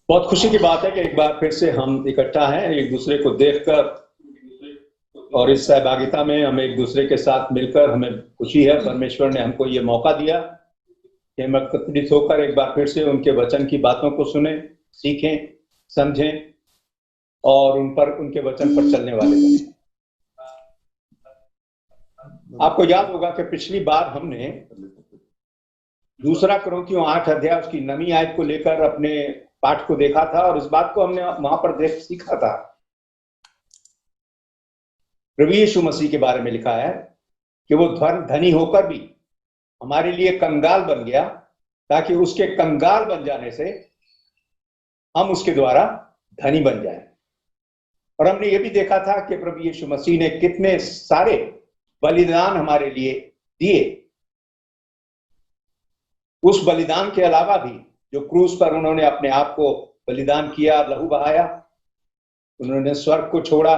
बहुत खुशी की बात है कि एक बार फिर से हम इकट्ठा हैं एक दूसरे को देखकर, और इस सहभागिता में हम एक दूसरे के साथ मिलकर हमें खुशी है। परमेश्वर ने हमको ये मौका दिया कि हम एकत्रित होकर एक बार फिर से उनके वचन की बातों को सुने, सीखें, समझें और उनके वचन पर चलने वाले बने। आपको याद होगा कि पिछली बार हमने दूसरा कुरिन्थियों 8 अध्याय उसकी 9वीं आयत को लेकर अपने पाठ को देखा था, और इस बात को हमने वहां पर देख सीखा था। प्रभु यीशु मसीह के बारे में लिखा है कि वो धनी होकर भी हमारे लिए कंगाल बन गया, ताकि उसके कंगाल बन जाने से हम उसके द्वारा धनी बन जाएं। और हमने ये भी देखा था कि प्रभु यीशु मसीह ने कितने सारे बलिदान हमारे लिए दिए। उस बलिदान के अलावा भी जो क्रूस पर उन्होंने अपने आप को बलिदान किया, लहू बहाया, उन्होंने स्वर्ग को छोड़ा,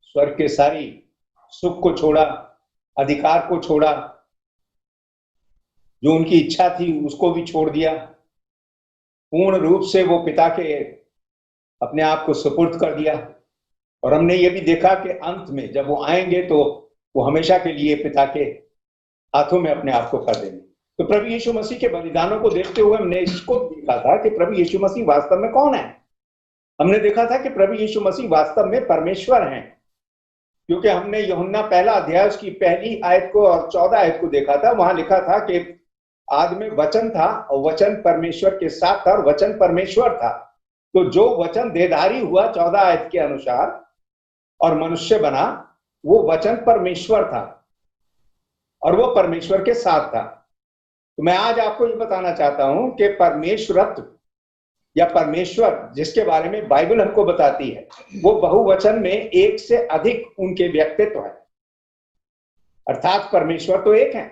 स्वर्ग के सारी सुख को छोड़ा, अधिकार को छोड़ा, जो उनकी इच्छा थी उसको भी छोड़ दिया। पूर्ण रूप से वो पिता के अपने आप को सुपुर्द कर दिया। और हमने ये भी देखा कि अंत में जब वो आएंगे तो वो हमेशा के लिए पिता के हाथों में अपने आप को कर देंगे। तो प्रभु यीशु मसीह के बलिदानों को देखते हुए हमने इसको देखा था कि प्रभु यीशु मसीह वास्तव में कौन है। हमने देखा था कि प्रभु यीशु मसीह वास्तव में परमेश्वर हैं, क्योंकि हमने यूहन्ना पहला अध्याय उसकी पहली आयत को और 14 आयत को देखा था। वहां लिखा था कि आदि में वचन था और वचन परमेश्वर के साथ था और वचन परमेश्वर था। तो जो वचन देहधारी हुआ 14 आयत के अनुसार और मनुष्य बना, वो वचन परमेश्वर था और वो परमेश्वर के साथ था। तो मैं आज आपको ये बताना चाहता हूं कि परमेश्वरत्व या परमेश्वर जिसके बारे में बाइबल हमको बताती है, वो बहुवचन में एक से अधिक उनके व्यक्तित्व है। अर्थात परमेश्वर तो एक है।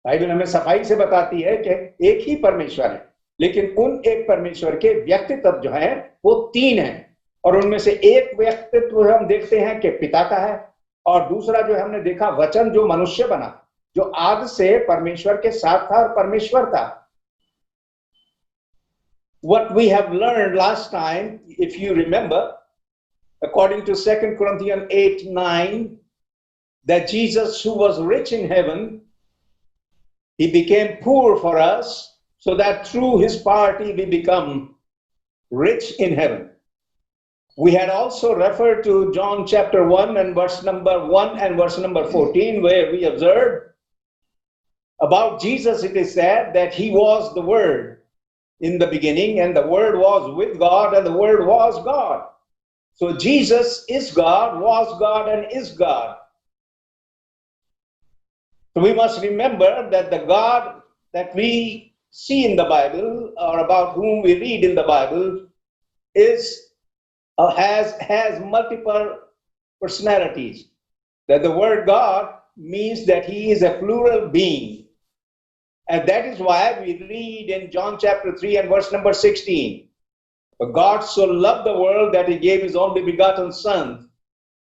बाइबल हमें सफाई से बताती है कि एक ही परमेश्वर है, लेकिन उन एक परमेश्वर के व्यक्तित्व जो है वो 3 हैं। और उनमें से एक व्यक्तित्व हम देखते हैं कि पिता का है, और दूसरा जो हमने देखा वचन जो मनुष्य बना, जो आदि से परमेश्वर के साथ था और परमेश्वर था। What we have learned last time, if you remember, according to 2 Corinthians 8:9, that Jesus, who was rich in heaven, he became poor for us, so that through his poverty we become rich in heaven. We had also referred to John chapter 1 and verse number 1 and verse number 14, where we observed about Jesus. It is said that he was the Word in the beginning, and the Word was with God, and the Word was God. So Jesus is God, was God, and is God. So we must remember that the God that we see in the Bible, or about whom we read in the Bible, is has multiple personalities. That the word God means that he is a plural being. And that is why we read in John chapter 3 and verse number 16, "For God so loved the world that he gave his only begotten Son."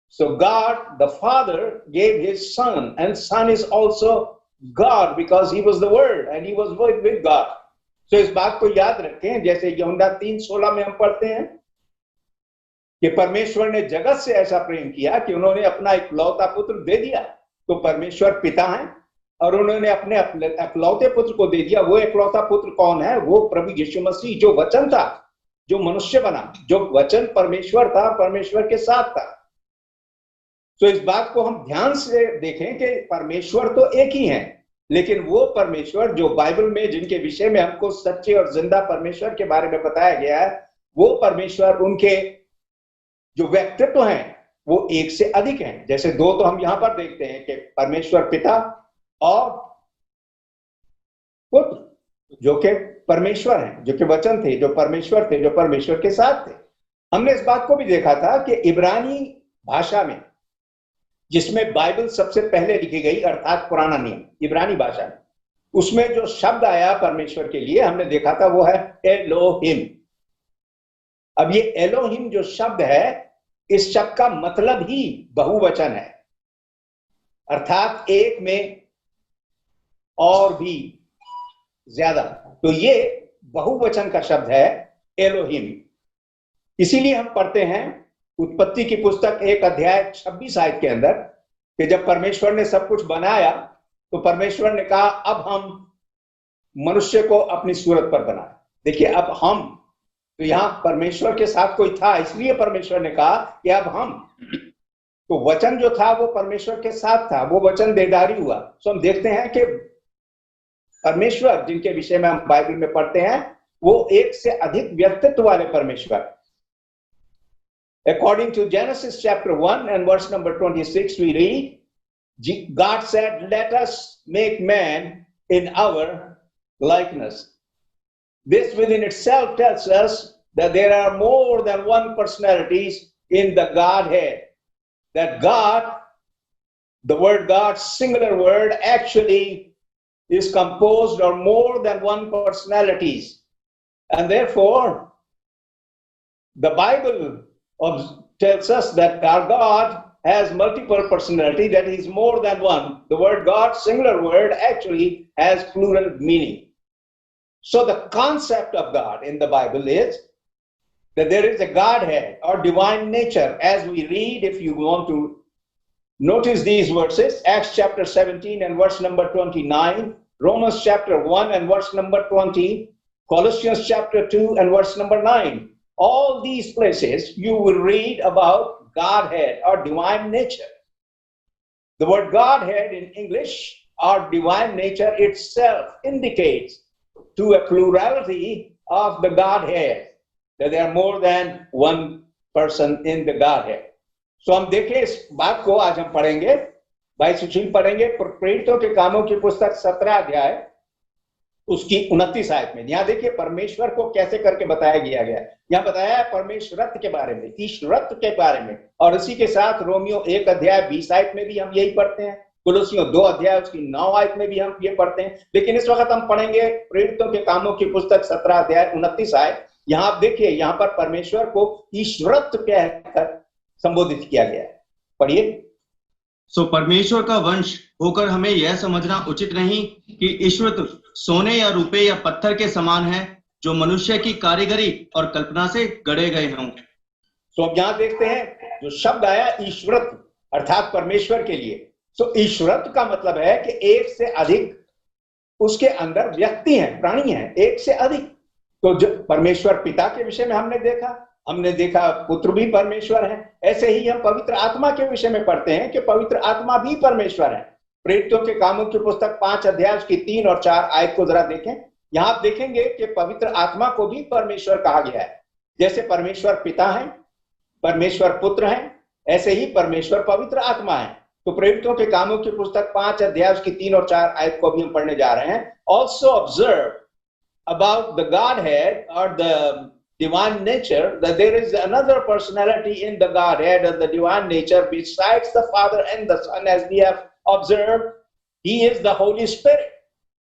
So God, the Father, gave his Son, and Son is also God because he was the Word and he was with God. So इस बात को याद रखें, जैसे यूहन्ना 3:16 में हम पढ़ते हैं कि परमेश्वर ने जगत से ऐसा प्रेम किया कि उन्होंने अपना इकलौता पुत्र दे दिया। तो परमेश्वर पिता हैं और उन्होंने अपने इकलौते पुत्र को दे दिया। वो इकलौता पुत्र कौन है? वो प्रभु यीशु मसीह, जो वचन था, जो मनुष्य बना, जो वचन परमेश्वर था, परमेश्वर के साथ था। तो इस बात को हम ध्यान से देखें कि परमेश्वर तो एक ही है, लेकिन वो परमेश्वर जो बाइबल में, जिनके विषय में हमको सच्चे और जिंदा परमेश्वर के बारे में बताया गया है, वो परमेश्वर, उनके जो व्यक्तित्व हैं वो एक से अधिक हैं। जैसे 2 तो हम यहां पर देखते हैं कि परमेश्वर पिता और पुत्र, जो कि परमेश्वर हैं, जो कि वचन थे, जो परमेश्वर थे, जो परमेश्वर के साथ थे। हमने इस बात को भी देखा था कि इब्रानी भाषा में, जिसमें बाइबल सबसे पहले लिखी गई, अर्थात पुराना नियम, इब्रानी भाषा में, उसमें जो शब्द आया परमेश्वर के लिए, हमने देखा था वो है एलोहिम। अब ये एलोहिम जो शब्द है, इस शब्द का मतलब ही बहुवचन है, अर्थात एक में और भी ज्यादा। तो ये बहुवचन का शब्द है एलोहिम। इसीलिए हम पढ़ते हैं उत्पत्ति की पुस्तक 1 अध्याय 26 आयत के अंदर कि जब परमेश्वर ने सब कुछ बनाया तो परमेश्वर ने कहा अब हम मनुष्य को अपनी सूरत पर बनाए। देखिए, अब हम, तो यहां परमेश्वर के साथ कोई था, इसलिए परमेश्वर ने कहा कि अब हम, तो वचन जो था वो परमेश्वर के साथ था, वो वचन देहधारी हुआ। तो हम देखते हैं कि परमेश्वर जिनके विषय में हम बाइबल में पढ़ते हैं वो एक से अधिक व्यक्तित्व वाले परमेश्वर। According to Genesis chapter 1 and verse number 26, we read, God said, let us make man in our likeness. This within itself tells us that there are more than one personalities in the Godhead. That God, the word God, singular word, actually is composed of more than one personalities. And therefore, the Bible tells us that our God has multiple personality, that is more than one. The word God, singular word, actually has plural meaning. So the concept of God in the Bible is that there is a Godhead or divine nature. As we read, if you want to notice these verses, Acts chapter 17 and verse number 29, Romans chapter 1 and verse number 20, Colossians chapter 2 and verse number 9. All these places you will read about Godhead or divine nature. The word Godhead in English or divine nature itself indicates to a plurality of the Godhead, that there are more than one person in the Godhead. So हम देखें इस बात को, आज हम पढ़ेंगे, भाई सुशील पढ़ेंगे प्रेरितों के कामों की पुस्तक 17 अध्याय उसकी 29 आयत में। यहाँ देखिए परमेश्वर को कैसे करके बताया गया। यहाँ बताया है परमेश्वरत्व के बारे में, ईश्वरत्व के बारे में, और इसी के साथ रोमियो 1 अध्याय 20 आयत में भी हम यही पढ़ते हैं, कुलुसियों 2 अध्याय उसकी 9 आयत में भी हम ये पढ़ते हैं। लेकिन इस वक्त हम पढ़ेंगे प्रेरितों के कामों की पुस्तक 17 अध्याय 29 आयत। यहाँ आप देखिए, यहाँ पर परमेश्वर को ईश्वरत्व कहकर संबोधित किया गया है। पढ़िए। सो परमेश्वर का वंश होकर हमें यह समझना उचित नहीं कि ईश्वरत्व सोने या रुपए या पत्थर के समान है, जो मनुष्य की कारीगरी और कल्पना से गढ़े गए हों। सो अब यहाँ देखते हैं जो शब्द आया ईश्वरत्व, अर्थात परमेश्वर के लिए। सो ईश्वरत्व का मतलब है कि एक से अधिक उसके अंदर व्यक्ति हैं, प्राणी हैं, एक से अधिक। तो जो परमेश्वर पिता के विषय में हमने देखा पुत्र भी परमेश्वर है। ऐसे ही हम पवित्र आत्मा के विषय में पढ़ते हैं कि पवित्र आत्मा भी परमेश्वर है। प्रेरितों के कामों की पुस्तक 5 अध्याय की 3 और 4 आयत को जरा देखें। यहां आप देखेंगे कि पवित्र आत्मा को भी परमेश्वर कहा गया है। जैसे परमेश्वर पिता है, परमेश्वर पुत्र है, ऐसे ही परमेश्वर पवित्र आत्मा है। तो प्रेरितों के कामों की पुस्तक 5 अध्याय की 3 और 4 आयत को भी हम पढ़ने जा रहे हैं। Also observe about the Godhead or the divine nature, that there is another personality in the Godhead or the divine nature besides the Father and the Son, as we have observed. He is the Holy Spirit.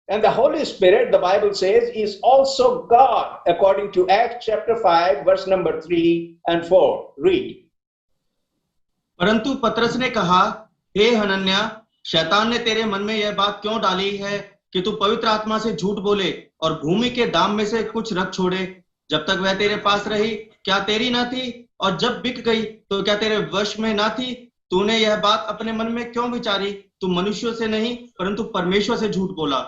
And the Holy Spirit, the Bible says, is also God, according to Acts chapter 5, verse number 3 and 4. Read. परंतु पतरस ने कहा, हे Hananya, शैतान ने तेरे मन में यह बात क्यों डाली है कि तू पवित्र आत्मा से झूठ बोले और भूमि के दाम में से कुछ रख छोड़े। जब तक वह तेरे पास रही, क्या तेरी ना थी? और जब बिक गई तो क्या तेरे वश में ना थी? तूने यह बात अपने मन में क्यों विचारी? तू मनुष्यों से नहीं परंतु परमेश्वर से झूठ बोला।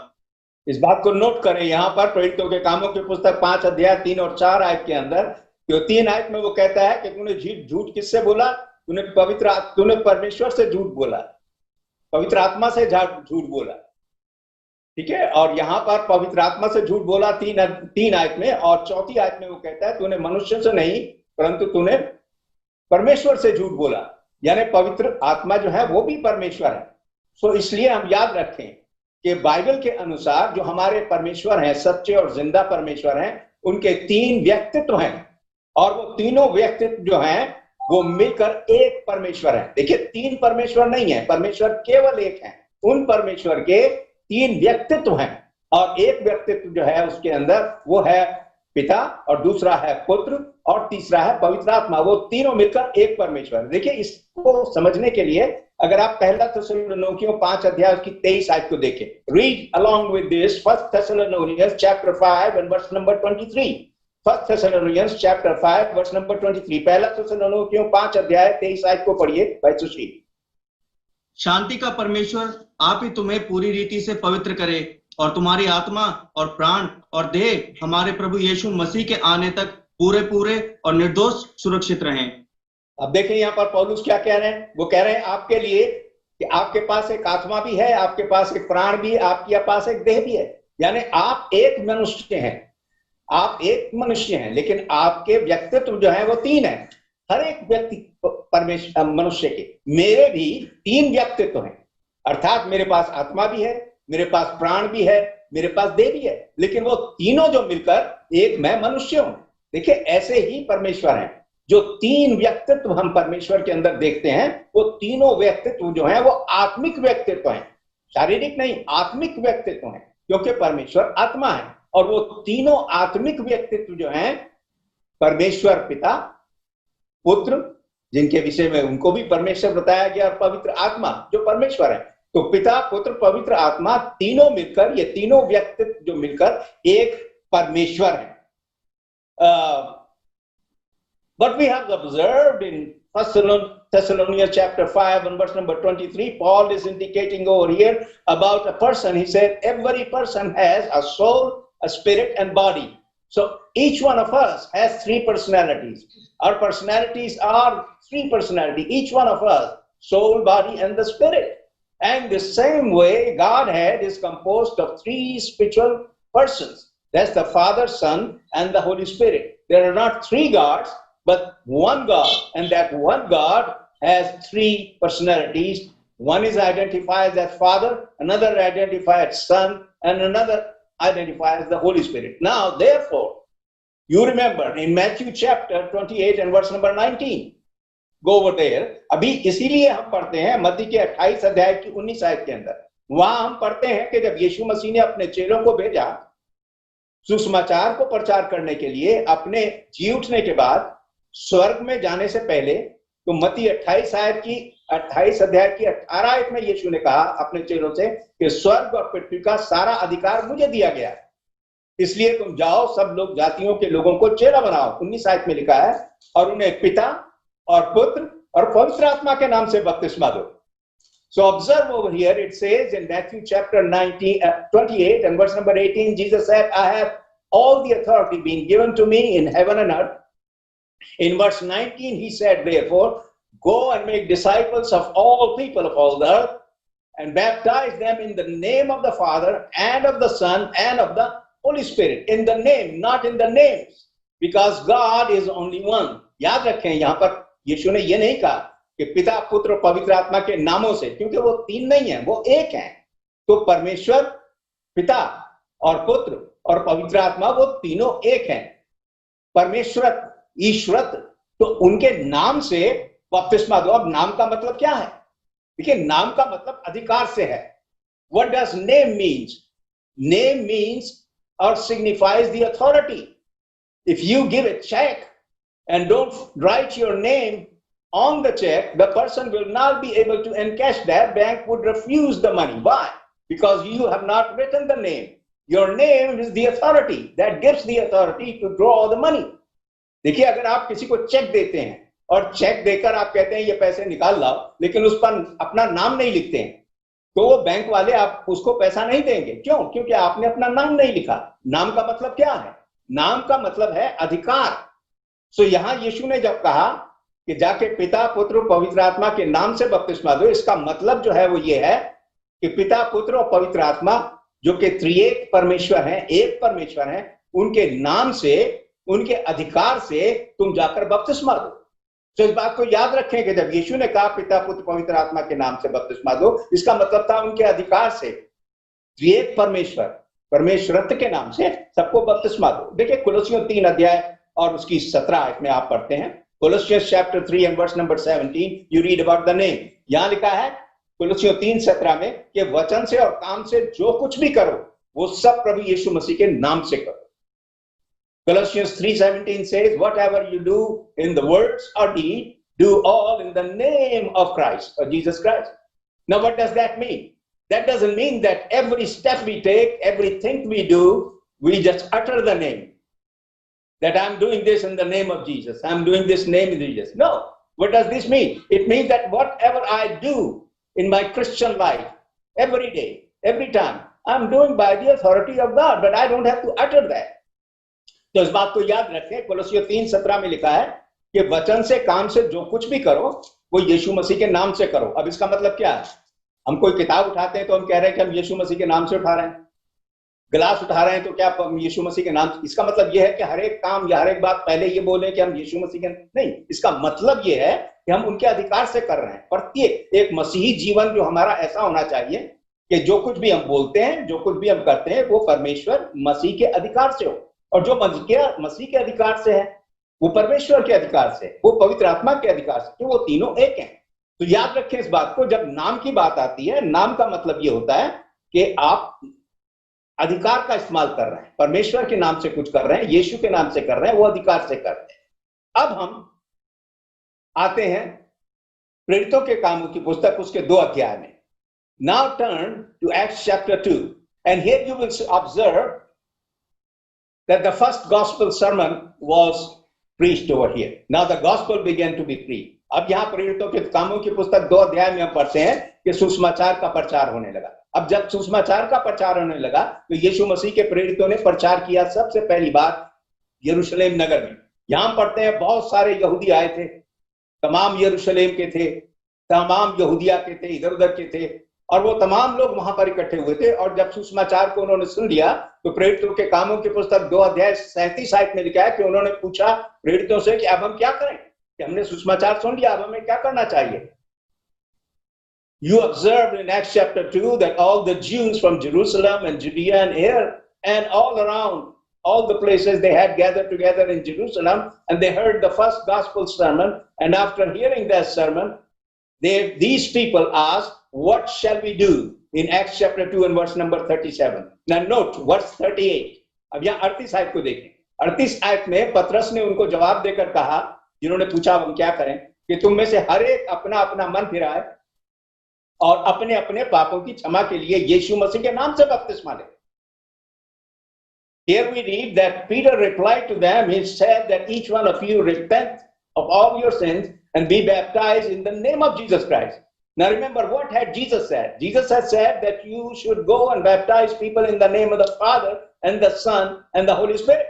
इस बात को नोट करें, यहाँ पर प्रेरितों के कामों की पुस्तक 5 अध्याय 3 और 4 आयत के अंदर, जो 3 आयत में वो कहता है कि तूने झूठ किससे बोला? तूने परमेश्वर से झूठ बोला, पवित्र आत्मा से झूठ बोला। ठीक है। और यहाँ पर पवित्र आत्मा से झूठ बोला 3 आयत में, और 4 आयत में वो कहता है तूने मनुष्य से नहीं परंतु तूने परमेश्वर से झूठ बोला। यानी पवित्र आत्मा जो है वो भी परमेश्वर है। सो इसलिए हम याद रखें कि बाइबल के अनुसार जो हमारे परमेश्वर हैं, सच्चे और जिंदा परमेश्वर हैं, उनके 3 व्यक्तित्व हैं, और वो तीनों व्यक्तित्व जो हैं वो मिलकर एक परमेश्वर है। देखिए, 3 परमेश्वर नहीं है, परमेश्वर केवल एक है। उन परमेश्वर के 3 व्यक्तित्व हैं, और एक व्यक्तित्व जो है उसके अंदर वो है पिता, और दूसरा है पुत्र, और तीसरा है पवित्र आत्मा। वो तीनों मिलकर एक परमेश्वर। देखिए, इसको समझने के लिए अगर आप पहला थिस्सलुनीकियों 5 अध्याय की 23 आयत को देखें, read along with this 1 Thessalonians chapter 5 and verse number 23. First Thessalonians chapter 5 verse number 23. पहला थिस्सलुनीकियों 5 अध्याय 23 आयत को पढ़िए भाई सुशील। शांति का परमेश्वर आप ही तुम्हें पूरी रीति से पवित्र करे और तुम्हारी आत्मा और प्राण और देह हमारे प्रभु यीशु मसीह के आने तक पूरे पूरे और निर्दोष सुरक्षित रहें। अब देखें यहाँ पर पौलुस क्या कह रहे हैं। वो कह रहे हैं आपके लिए कि आपके पास एक आत्मा भी है, आपके पास एक प्राण भी है, आपके पास एक देह भी है। यानी आप एक मनुष्य हैं, आप एक मनुष्य हैं, लेकिन आपके व्यक्तित्व जो है वो तीन है। हर एक व्यक्ति परमेश्वर मनुष्य के, मेरे भी तीन व्यक्तित्व हैं। अर्थात मेरे पास आत्मा भी है, मेरे पास प्राण भी है, मेरे पास देह भी है, लेकिन वो तीनों जो मिलकर एक मैं मनुष्य हूं। देखिए ऐसे ही परमेश्वर हैं। जो तीन व्यक्तित्व हम परमेश्वर के अंदर देखते हैं, वो तीनों व्यक्तित्व जो हैं वो आत्मिक व्यक्तित्व हैं, शारीरिक नहीं, आत्मिक व्यक्तित्व हैं, क्योंकि परमेश्वर आत्मा है। और वो तीनों आत्मिक व्यक्तित्व जो हैं, परमेश्वर पिता, पुत्र जिनके विषय में उनको भी परमेश्वर बताया गया, और पवित्र आत्मा जो परमेश्वर है। तो पिता, पुत्र, पवित्र आत्मा तीनों मिलकर, ये तीनों व्यक्तित्व जो मिलकर एक परमेश्वर है। But we have observed in First Thessalonians chapter 5 and verse number 23, Paul is indicating over here about a person. He said every person has a soul, a spirit and body. So each one of us has three personalities. Our personalities are three personalities, each one of us, soul, body and the spirit. And the same way Godhead is composed of three spiritual persons. That's the Father, Son and the Holy Spirit. There are not three gods, but one God, and that one God has three personalities. One is identified as Father, another identified as Son, and another identified as the Holy Spirit. Now, therefore, you remember in Matthew chapter 28 and verse number 19, go over there. अभी इसीलिए हम पढ़ते हैं मत्ती के 28 अध्याय की 19 आयत के अंदर। वहां हम पढ़ते हैं कि जब यीशु मसीह ने अपने चेलों को भेजा सुसमाचार को प्रचार करने के लिए, अपने जी उठने के बाद स्वर्ग में जाने से पहले, तो मत्ती 28 अध्याय की 18 आयत में यीशु ने कहा अपने चेलों से कि स्वर्ग और पृथ्वी का सारा अधिकार मुझे दिया गया है, इसलिए तुम जाओ, सब लोग जातियों के लोगों को चेला बनाओ। 19 आयत में लिखा है, और उन्हें पिता और पुत्र और पवित्र आत्मा के नाम से बपतिस्मा दो। So observe over here, it says in Matthew chapter 28 and verse number 18, Jesus said, I have all the authority being given to me in heaven and earth. In verse 19, he said, therefore, go and make disciples of all people of all the earth and baptize them in the name of the Father and of the Son and of the Holy Spirit. In the name, not in the names, because God is only one. याद रखें, यहाँ पर यीशु ने ये नहीं कहा कि पिता, पुत्र और पवित्र आत्मा के नामों से, क्योंकि वो तीन नहीं है, वो एक है। तो परमेश्वर पिता और पुत्र और पवित्र आत्मा वो तीनों एक हैं। परमेश्वर ईश्वरत, तो उनके नाम से बपतिस्मा दो। अब नाम का मतलब क्या है? देखिए, नाम का मतलब अधिकार से है। What does name means? Name means or signifies the authority. If you give a check and don't write your name on the check, the person will not be able to encash that. Bank would refuse the money. Why? Because you have not written the name. Your name is the authority that gives the authority to draw the money. देखिए, अगर आप किसी को check देते हैं और check देकर आप कहते हैं ये पैसे निकाल लाओ, लेकिन उस पर अपना नाम नहीं लिखते हैं, तो वो बैंक वाले आप उसको पैसा नहीं देंगे। क्यों? क्योंकि आपने अपना नाम नहीं लिखा। नाम का मतलब क्या है? नाम का मतलब है अधिकार। सो यहां यीशु ने जब कहा कि जाके पिता, पुत्र, पवित्र आत्मा के नाम से बपतिस्मा दो, इसका मतलब जो है वो ये है कि पिता, पुत्र और पवित्र आत्मा जो कि त्रिएक परमेश्वर हैं, एक परमेश्वर हैं, उनके नाम से, उनके अधिकार से तुम जाकर बपतिस्मा दो। तो इस बात को याद रखें कि जब यीशु ने कहा पिता, पुत्र, पवित्र आत्मा के नाम से बपतिस्मा दो, इसका मतलब था उनके अधिकार से त्रिएक परमेश्वर, परमेश्वरत्व के नाम से सबको बपतिस्मा दो। देखिए, कुलुस्सियों 3 अध्याय और उसकी 17 आयत में आप पढ़ते हैं। Colossians chapter 3 and verse number 17, you read about the name. यहां लिखा है कुलुस्सियों 3:17 में कि वचन से और काम से जो कुछ भी करो वो सब प्रभु यीशु मसीह के नाम से करो। Colossians 3:17 says, whatever you do in the words or deed, do all in the name of Christ or Jesus Christ. Now, what does that mean? That doesn't mean that every step we take, everything we do, we just utter the name. that I'm doing this in the name of Jesus. I'm doing this name of Jesus. No. What does this mean? It means that whatever I do in my Christian life, every day, every time, I'm doing by the authority of God, but I don't have to utter that. तो इस बात को याद रखें, कोलोसियों 3:17 में लिखा है कि वचन से काम से जो कुछ भी करो वो यीशु मसीह के नाम से करो। अब इसका मतलब क्या है? हम कोई किताब उठाते हैं तो हम कह रहे हैं कि हम यीशु मसीह के नाम से उठा रहे हैं, गिलास उठा रहे हैं तो क्या हम यीशु मसीह के नाम? इसका मतलब यह है कि हर एक काम या हर एक बात पहले ये बोले कि हम यीशु मसीह के नहीं। इसका मतलब यह है कि हम उनके अधिकार से कर रहे हैं। प्रत्येक एक मसीही जीवन जो हमारा ऐसा होना चाहिए कि जो कुछ भी हम बोलते हैं, जो कुछ भी हम करते हैं, वो परमेश्वर मसीह के अधिकार से हो, और जो मसीह के अधिकार से है वो परमेश्वर के अधिकार से, वो पवित्र आत्मा के अधिकार से, तो वो तीनों एक हैं। तो याद रखें इस बात को, जब नाम की बात आती है, नाम का मतलब ये होता है कि आप अधिकार का इस्तेमाल कर रहे हैं, परमेश्वर के नाम से कुछ कर रहे हैं, यीशु के नाम से कर रहे हैं, वो अधिकार से कर रहे हैं। अब हम आते हैं प्रेरितों के कामों की पुस्तक उसके 2 अध्याय में। Now turn to Acts chapter 2, and here you will observe that the first gospel sermon was preached over here. Now the gospel began to be preached. अब यहाँ प्रेरितों के कामों की पुस्तक 2 अध्याय में हम पढ़ते हैं कि सुसमाचार का प्रचार होने लगा। अब जब सुसमाचार का प्रचार होने लगा तो यीशु मसीह के प्रेरितों ने प्रचार किया सबसे पहली बार यरूशलेम नगर में। यहां पढ़ते हैं बहुत सारे यहूदी आए थे, तमाम यरूशलेम के थे, तमाम यहूदिया के थे, इधर उधर के थे, और वो तमाम लोग वहां पर इकट्ठे हुए थे। और जब सुसमाचार को उन्होंने सुन लिया तो प्रेरितों के कामों की पुस्तक 2 अध्याय 37 आयत में लिखा है कि उन्होंने पूछा प्रेरितों से कि अब हम क्या करें, कि हमने सुसमाचार सुन लिया, अब हमें क्या करना चाहिए। You observed in Acts chapter 2 that all the Jews from Jerusalem and Judea and here and all around, all the places they had gathered together in Jerusalem, and they heard the first gospel sermon, and after hearing that sermon, these people asked, what shall we do? In Acts chapter 2 and verse number 37. Now note verse 38. अब यहाँ 38 आयत को देखें। 38 आयत में पतरस ने उनको जवाब देकर कहा, जिन्होंने पूछा हम क्या करें, कि तुम में से हर एक अपना अपना मन फिराए और अपने अपने पापों की क्षमा के लिए यीशु मसीह के नाम से बपतिस्मा ले। Here we read that Peter replied to them, he said that each one of you repent of all your sins and be baptized in the name of Jesus Christ. Now remember, what had Jesus said? Jesus had said that you should go and baptize people in the name of the Father and the Son and the Holy Spirit.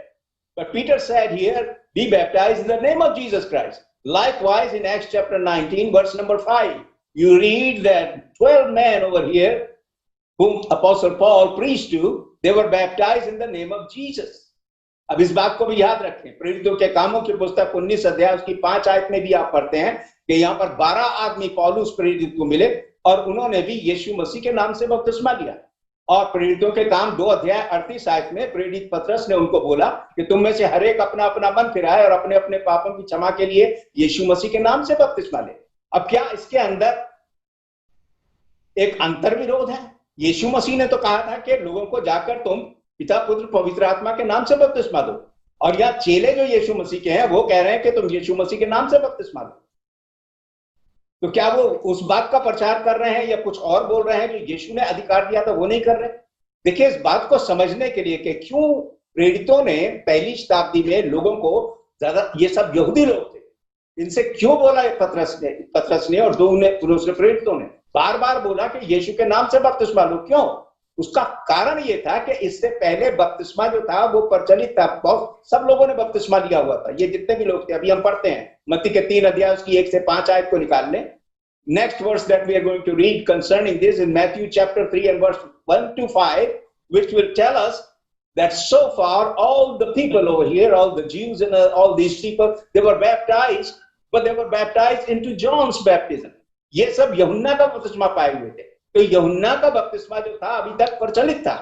But Peter said here, be baptized in the name of Jesus Christ. Likewise in Acts chapter 19 verse number 5, you read that 12 men over here whom Apostle Paul preached to, they were baptized in the name of Jesus. अब इस बात को भी याद रखें, प्रेरितों के कामों की पुस्तक 19 अध्याय उसकी 5 आयत में भी आप पढ़ते हैं कि यहाँ पर 12 आदमी पौलुस प्रेरित को मिले और उन्होंने भी यीशु मसीह के नाम से बपतिस्मा लिया। और प्रेरितों के काम 2 अध्याय 38 आयत में प्रेरित पतरस ने उनको बोला कि तुम में से हर एक अपना अपना मन फिराए और अपने अपने पापों की क्षमा के लिए यीशु मसीह के नाम से बपतिस्मा ले। अब क्या इसके अंदर एक अंतर्विरोध है? यीशु मसीह ने तो कहा था कि लोगों को जाकर तुम पिता पुत्र पवित्र आत्मा के नाम से बपतिस्मा दो, और यहाँ चेले जो यीशु मसीह के हैं वो कह रहे हैं कि तुम यीशु मसीह के नाम से बपतिस्मा दो। तो क्या वो उस बात का प्रचार कर रहे हैं या कुछ और बोल रहे हैं जो यीशु ने अधिकार दिया था वो नहीं कर रहे? देखिए, इस बात को समझने के लिए कि क्यों प्रेरितों ने पहली शताब्दी में लोगों को, ज्यादा ये सब यहूदी लोग थे, इनसे क्यों बोला पतरस ने और दूसरे प्रेरितों ने बार बार बोला कि यीशु के नाम से बपतिस्मा लो? क्यों? उसका कारण ये था कि इससे पहले बपतिस्मा जो था वो प्रचलित था, बहुत सब लोगों ने बपतिस्मा लिया हुआ था, ये जितने भी लोग थे। अभी हम पढ़ते हैं मत्ती के 3 अध्याय उसकी 1 से 5 आयत को निकाल लें। Next verse that we are going to read concerning this in Matthew chapter 3 and verse 1 to 5, which will tell us that so far all the people over here, all the Jews and all these people, they were baptized, but they were baptized into John's baptism. ये सब यूहन्ना का बपतिस्मा पाए हुए थे। तो यूहन्ना का बपतिस्मा जो था अभी तक प्रचलित था।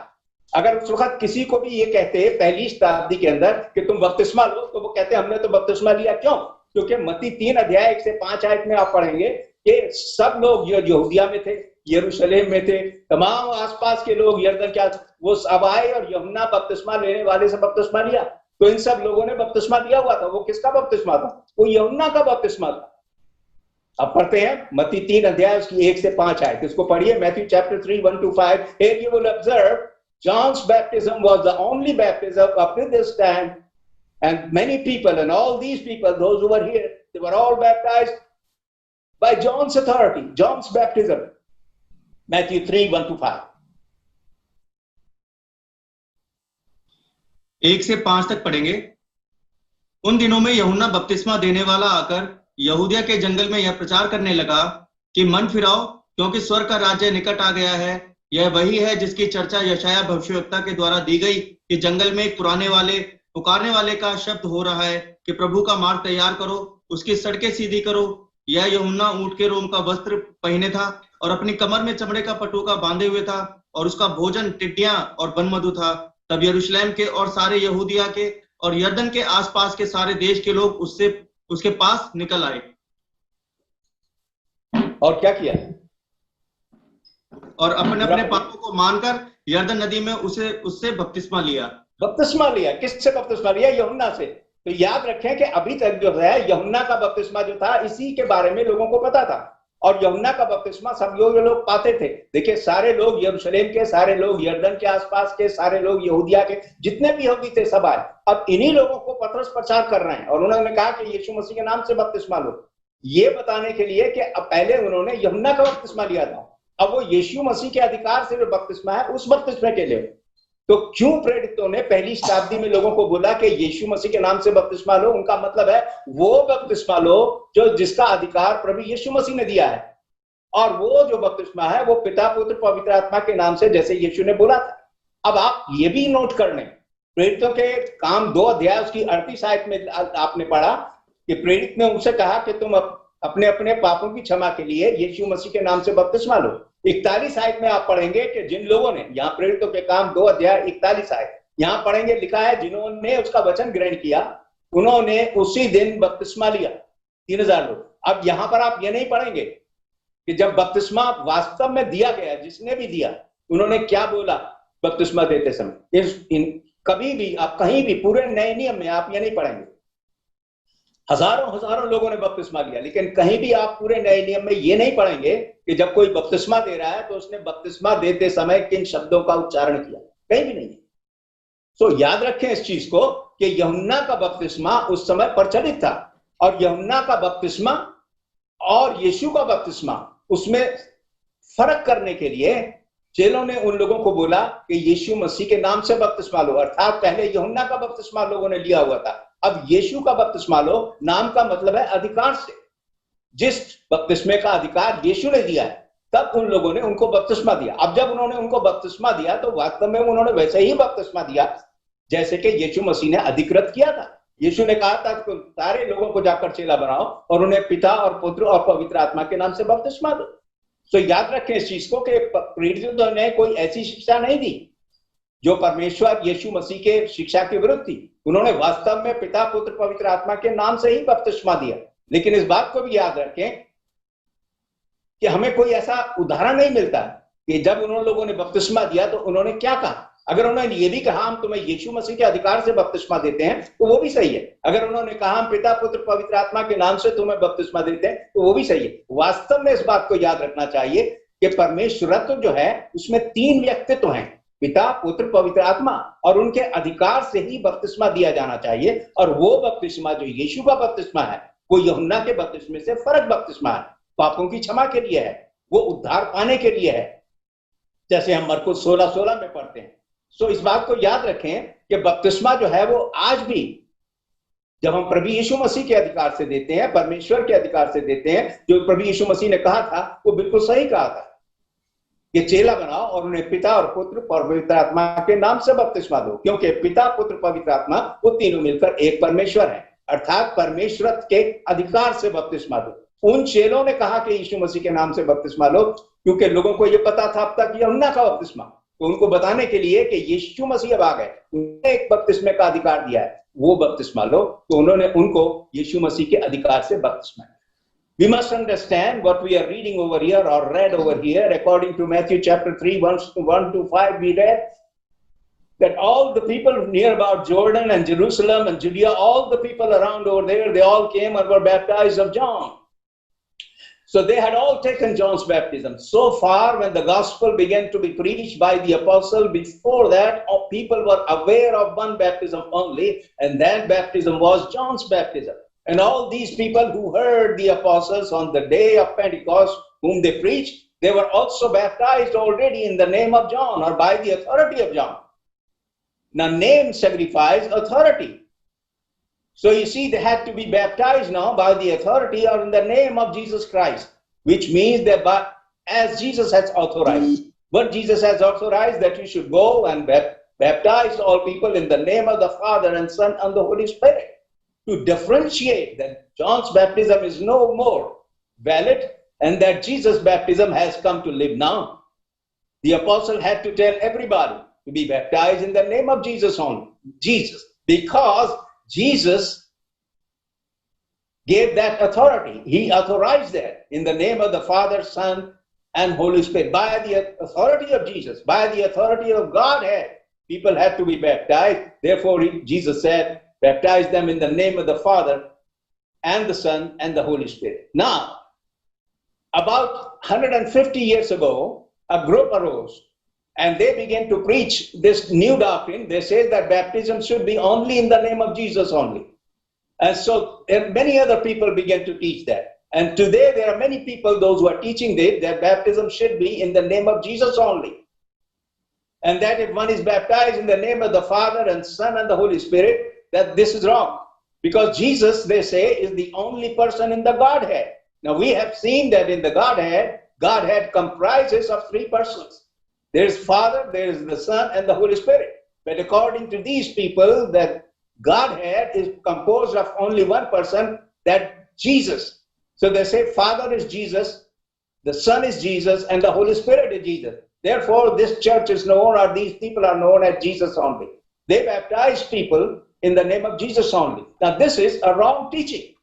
अगर उस वक्त किसी को भी ये कहते पहली शताब्दी के अंदर कि तुम बपतिस्मा लो, तो वो कहते हमने तो बपतिस्मा लिया। क्यों? क्योंकि मत्ती 3 अध्याय 1 से 5 आयत में आप पढ़ेंगे कि सब लोग जो यहूदिया में थे, यरूशलेम में थे, तमाम आसपास के लोग यरदन क्या वो सब आए और यूहन्ना बपतिस्मा लेने वाले से बपतिस्मा लिया। तो इन सब लोगों ने बपतिस्मा लिया हुआ था। वो किसका बपतिस्मा था? वो यूहन्ना का बपतिस्मा था। अब पढ़ते हैं मत्ती 3 अध्याय उसकी 1 से 5 आयत, इसको पढ़िए। Matthew chapter 3 1 to 5. Here you will observe John's baptism was the only baptism up to this time And many people, and all these people, those who were here, they were all baptized by John's authority, John's baptism. Matthew 3:1-5. 1 से 5 तक पढ़ेंगे। उन दिनों में यूहन्ना बपतिस्मा देने वाला आकर यहूदिया के जंगल में यह प्रचार करने लगा कि मन फिराओ, क्योंकि स्वर्ग का राज्य निकट आ गया है। यह वही है जिसकी चर्चा यशायाह भविष्यवक्ता के द्वारा दी गई कि जंगल में एक पुकारने वाले का शब्द हो रहा है कि प्रभु का मार्ग तैयार करो, उसकी सड़कें सीधी करो। यह यूहन्ना ऊंट के रोम का वस्त्र पहने था और अपनी कमर में चमड़े का पटुका बांधे हुए था, और उसका भोजन टिड्डियां और बनमधु था। तब यरूशलेम के और सारे यहूदिया के और यरदन के आसपास के सारे देश के लोग उसके पास निकल आए। और क्या किया? और अपने अपने पापों को मानकर यरदन नदी में उससे बपतिस्मा लिया। बपतिस्मा लिया। किससे बपतिस्मा लिया? यूहन्ना से। तो याद रखें कि अभी तक जो है यूहन्ना का बपतिस्मा जो था, इसी के बारे में लोगों को पता था, और यूहन्ना का बपतिस्मा सब लोग पाते थे। देखिए, सारे लोग यरूशलेम के, सारे लोग यरदन के आसपास के, सारे लोग यहूदिया के, जितने भी यहूदी थे सब आए। अब इन्हीं लोगों को पतरस प्रचार कर रहे हैं, और उन्होंने कहा कि यीशु मसीह के नाम से बपतिस्मा लो, ये बताने के लिए कि अब पहले उन्होंने यूहन्ना का बपतिस्मा लिया था, अब वो यीशु मसीह के अधिकार से जो बपतिस्मा है उस बपतिस्मे के लिए। तो क्यों प्रेरितों ने पहली शताब्दी में लोगों को बोला कि यीशु मसीह के नाम से बपतिस्मा लो? उनका मतलब है वो बपतिस्मा लो जो जिसका अधिकार प्रभु यीशु मसीह ने दिया है, और वो जो बपतिस्मा है वो पिता, पुत्र, पवित्र आत्मा के नाम से, जैसे यीशु ने बोला था। अब आप ये भी नोट कर लें, प्रेरितों के काम 2 अध्याय उसकी 38 आयत में आपने पढ़ा कि प्रेरित ने उनसे कहा कि तुम अपने अपने पापों की क्षमा के लिए यीशु मसीह के नाम से बपतिस्मा लो। 41 आयत में आप पढ़ेंगे कि जिन लोगों ने, यहाँ प्रेरितों के काम 2 अध्याय 41 आयत, यहाँ पढ़ेंगे, लिखा है जिन्होंने उसका वचन ग्रहण किया उन्होंने उसी दिन बपतिस्मा लिया, 3000 लोग। अब यहाँ पर आप ये नहीं पढ़ेंगे कि जब बपतिस्मा वास्तव में दिया गया, जिसने भी दिया, उन्होंने क्या बोला बपतिस्मा देते समय। कभी भी आप कहीं भी पूरे नए नियम में आप ये नहीं पढ़ेंगे। हजारों लोगों ने बपतिस्मा लिया, लेकिन कहीं भी आप पूरे नए नियम में ये नहीं पढ़ेंगे कि जब कोई बपतिस्मा दे रहा है तो उसने बपतिस्मा देते समय किन शब्दों का उच्चारण किया, कहीं भी नहीं। तो याद रखें इस चीज को कि यूहन्ना का बपतिस्मा उस समय प्रचलित था, और यूहन्ना का बपतिस्मा और यीशु का बपतिस्मा, उसमें फर्क करने के लिए चेलों ने उन लोगों को बोला कि यीशु मसीह के नाम से बपतिस्मा लो। अर्थात पहले यूहन्ना का बपतिस्मा लोगों ने लिया हुआ था, अब यीशु का बपतिस्मा लो। नाम का मतलब है अधिकार से, जिस बपतिस्मे का अधिकार यीशु ने दिया है, तब उन लोगों ने उनको बपतिस्मा दिया। अब जब उन्होंने उनको बपतिस्मा दिया तो वास्तव में उन्होंने वैसे ही बपतिस्मा दिया जैसे कि यीशु मसीह ने अधिकृत किया था। यीशु ने कहा था कि सारे लोगों को जाकर चेला बनाओ और उन्हें पिता और पुत्र और पवित्र आत्मा के नाम से बपतिस्मा दो। तो याद रखें इस चीज को कि प्रेरितों ने कोई ऐसी शिक्षा नहीं दी जो परमेश्वर यीशु मसीह के शिक्षा के विरुद्ध थी। उन्होंने वास्तव में पिता, पुत्र, पवित्र आत्मा के नाम से ही बपतिस्मा दिया। लेकिन इस बात को भी याद रखें कि हमें कोई ऐसा उदाहरण नहीं मिलता कि जब उन लोगों ने बपतिस्मा दिया तो उन्होंने क्या कहा। अगर उन्होंने ये भी कहा हम तुम्हें यीशु मसीह के अधिकार से बपतिस्मा देते हैं तो वो भी सही है। अगर उन्होंने कहा हम पिता, पुत्र, पवित्र आत्मा के नाम से तुम्हें बपतिस्मा देते हैं तो वो भी सही है। वास्तव में इस बात को याद रखना चाहिए कि परमेश्वरत्व जो है उसमें 3 व्यक्तित्व हैं, पिता, पुत्र, पवित्र आत्मा, और उनके अधिकार से ही बपतिस्मा दिया जाना चाहिए। और वो बपतिस्मा जो यीशु का बपतिस्मा है वो यूहन्ना के बपतिस्मे से फर्क बपतिस्मा है। पापों की क्षमा के लिए है, वो उद्धार पाने के लिए है, जैसे हम मरकुस 16:16 में पढ़ते हैं। सो इस बात को याद रखें कि बपतिस्मा जो है वो आज भी जब हम प्रभु यीशु मसीह के अधिकार से देते हैं, परमेश्वर के अधिकार से देते हैं, जो प्रभु यीशु मसीह ने कहा था वो बिल्कुल सही कहा था कि चेला बनाओ और उन्हें पिता और पुत्र और पवित्र आत्मा के नाम से बपतिस्मा दो, क्योंकि पिता, पुत्र, पवित्र आत्मा वो तीनों मिलकर एक परमेश्वर है। अर्थात परमेश्वर के अधिकार से बपतिस्मा दो। उन चेलों ने कहा कि यीशु मसीह के नाम से बपतिस्मा लो क्योंकि लोगों को यह पता था अब तक यूहन्ना का बपतिस्मा, तो उनको बताने के लिए कि यीशु मसीह अब आ गए, उन्होंने एक बपतिस्मे का अधिकार दिया है, वो बपतिस्मा लो। तो उन्होंने उनको यीशु मसीह के अधिकार से बपतिस्मा दिया। We must understand what we are reading over here or read over here. According to Matthew chapter 3, 1-5, we read that all the people near about Jordan and Jerusalem and Judea, all the people around over there, they all came and were baptized of John. So they had all taken John's baptism. So far, when the gospel began to be preached by the apostle, before that, people were aware of one baptism only, and that baptism was John's baptism. And all these people who heard the apostles on the day of Pentecost, whom they preached, they were also baptized already in the name of John or by the authority of John. Now, name signifies authority. So you see, they had to be baptized now by the authority or in the name of Jesus Christ, which means that as Jesus has authorized. But Jesus has authorized that you should go and baptize all people in the name of the Father and Son and the Holy Spirit. To differentiate that John's baptism is no more valid and that Jesus' baptism has come to live now. The apostle had to tell everybody to be baptized in the name of Jesus only. Jesus, because Jesus gave that authority. He authorized that in the name of the Father, Son, and Holy Spirit. By the authority of Jesus, by the authority of Godhead, people had to be baptized. Therefore, Jesus said, baptize them in the name of the Father and the Son and the Holy Spirit. Now, about 150 years ago, a group arose and they began to preach this new doctrine. They say that baptism should be only in the name of Jesus only. And so many other people began to teach that. And today there are many people, those who are teaching that baptism should be in the name of Jesus only. And that if one is baptized in the name of the Father and Son and the Holy Spirit, that this is wrong. Because Jesus, they say, is the only person in the Godhead. Now we have seen that in the Godhead comprises of three persons. There is Father, there is the Son, and the Holy Spirit. But according to these people, that Godhead is composed of only one person, that Jesus. So they say Father is Jesus, the Son is Jesus, and the Holy Spirit is Jesus. Therefore, this church is known, or these people are known as Jesus only. They baptize people in the name of Jesus only. Now, this is a wrong teaching.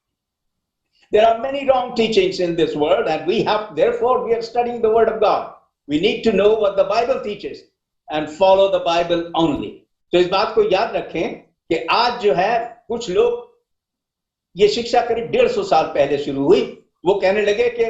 There are many wrong teachings in this world, and therefore, we are studying the Word of God. We need to know what the Bible teaches and follow the Bible only. तो इस बात को याद रखें कि आज जो है कुछ लोग, ये शिक्षा करीब 150 साल पहले शुरू हुई, वो कहने लगे कि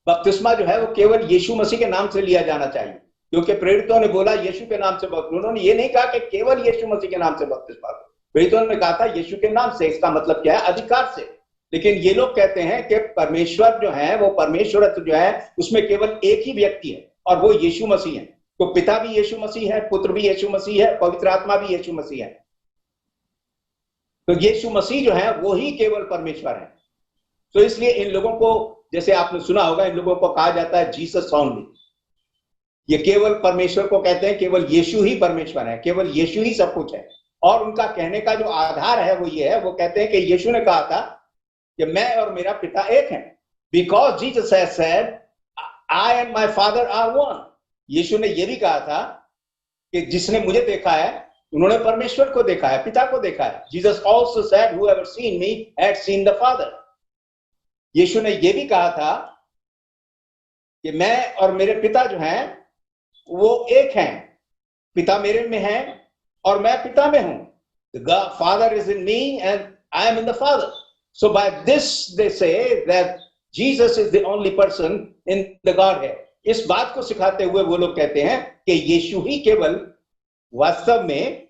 बपतिस्मा जो है वो केवल यीशु मसीह के नाम से लिया जाना चाहिए, क्योंकि प्रेरितों ने बोला यीशु के नाम से बपतिस्मा। उन्होंने ये नहीं कहा कि केवल यीशु मसीह के नाम से बपतिस्मा। प्रेरितों ने कहा था यीशु के नाम से। इसका मतलब क्या है? अधिकार से। लेकिन ये लोग कहते हैं कि परमेश्वर जो है वो परमेश्वरत्व जो है उसमें केवल एक ही व्यक्ति है और वो यीशु मसीह है। तो पिता भी यीशु मसीह है, पुत्र भी यीशु मसीह है, पवित्र आत्मा भी यीशु मसीह है। तो यीशु मसीह जो है वो ही केवल परमेश्वर है। तो इसलिए इन लोगों को, जैसे आपने सुना होगा, इन लोगों को कहा जाता है जीसस ओनली। ये केवल परमेश्वर को कहते हैं, केवल यीशु ही परमेश्वर है, केवल यीशु ही सब कुछ है। और उनका कहने का जो आधार है वो ये है, वो कहते हैं कि यीशु ने कहा था कि मैं और मेरा पिता एक हैं। Because Jesus has said I and my father are one. यीशु ने ये भी कहा था कि जिसने मुझे देखा है उन्होंने परमेश्वर को देखा है, पिता को देखा है। Jesus also said whoever seen me had seen the father. यीशु ने ये भी कहा था कि मैं और मेरे पिता जो हैं वो एक हैं, पिता मेरे में है और मैं पिता में हूं। The Father is in me and I am in the Father. So by this they say that Jesus is the only person in the Godhead. इस बात को सिखाते हुए वो लोग कहते हैं कि यीशु ही केवल वास्तव में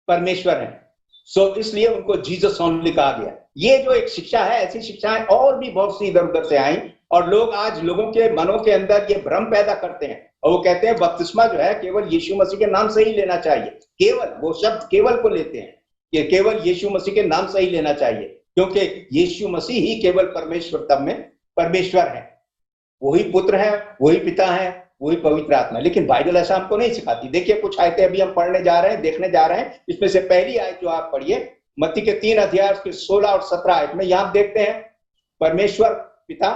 परमेश्वर है। सो इसलिए उनको जीसस ओनली कहा गया। ये जो एक शिक्षा है, ऐसी शिक्षाएं और भी बहुत सी इधर उधर से आई और लोग आज लोगों के मनों के अंदर ये भ्रम पैदा करते हैं और वो कहते हैं बपतिस्मा जो है केवल यीशु मसीह के नाम से ही लेना चाहिए। केवल, वो शब्द केवल को लेते हैं कि केवल यीशु मसीह के नाम से ही लेना चाहिए, क्योंकि यीशु मसीह ही केवल परमेश्वर तब में परमेश्वर है। वही पुत्र है, वही पिता है, वही पवित्र आत्मा है। लेकिन बाइबल ऐसा हमको नहीं सिखाती। देखिए कुछ आयतें अभी हम पढ़ने जा रहे हैं, देखने जा रहे हैं। इसमें से पहली आयत जो आप पढ़िए मत्ती के 3 अध्याय उसके 16 और 17 आयत में, यहां देखते हैं परमेश्वर पिता,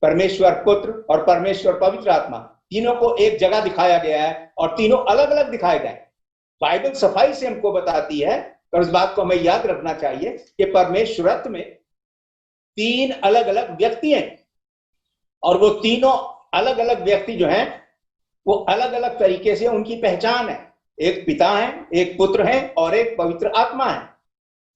परमेश्वर पुत्र और परमेश्वर पवित्र आत्मा, तीनों को एक जगह दिखाया गया है और तीनों अलग अलग दिखाए गए। बाइबल सफाई से हमको बताती है और इस बात को हमें याद रखना चाहिए कि परमेश्वरत्व में 3 अलग अलग व्यक्ति हैं और वो तीनों अलग अलग व्यक्ति जो हैं वो अलग अलग तरीके से उनकी पहचान है। एक पिता है, एक पुत्र है और एक पवित्र आत्मा है।